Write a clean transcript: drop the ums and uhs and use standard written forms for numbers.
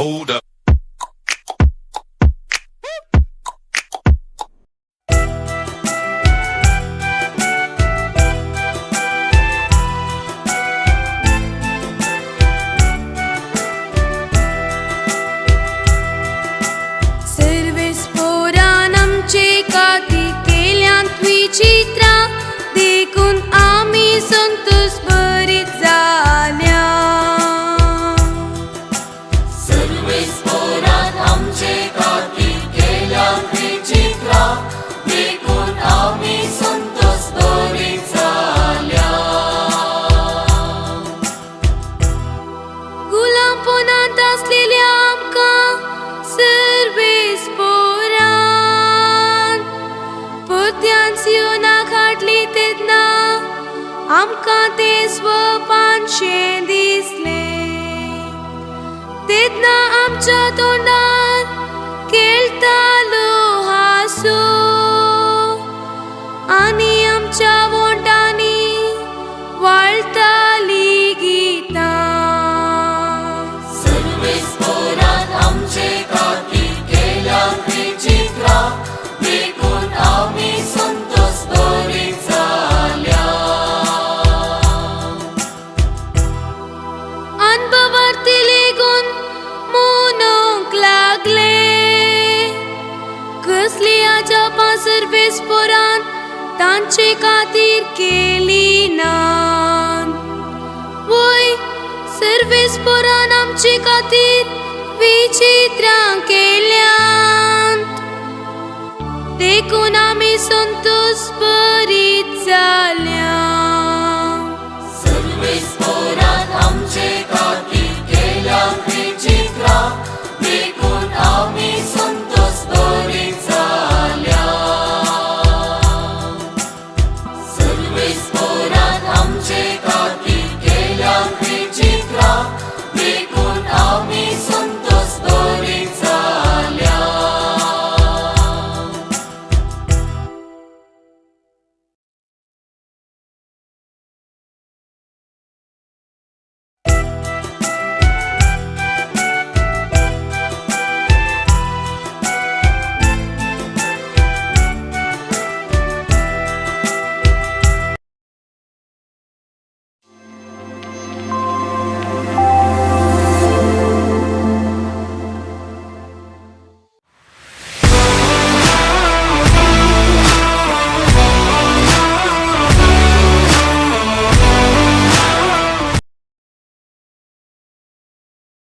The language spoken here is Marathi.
Hold up. सर्वेस पोरांचे काती केल्यांत विचित्रा देखून आमी संतोष बरीच जाल्या. सर्वेस पोरान आमचे काती केल्यांत विचित्रा देखून आमी संतोष बरीच जाल्या. गुलामपणांत आसलेल्या आमकां सर्वेस पोरान परत्यान सियोनाक हाडली तेन्ना आमकां तें स्वपानशें दिसलें. तेन्ना आमच्या तोंडार केळटालो हांसो आनी आमच्या वोंटांनी वाळटालीं गितां. सर्वेस पोरान आमचे काती केल्यांत विचित्रा देखून आमी संतोष बरीच जाल्या. अनुभवार्थी लेगून म्हणूंक लागले कसली अजापां सर्वेस पोरान तांचे खातीर केली नात. वय सर्वेस पोरान आमचे खातीर विचित्रां केल्यांत देखून आमी संतोष बरीच जाल्या.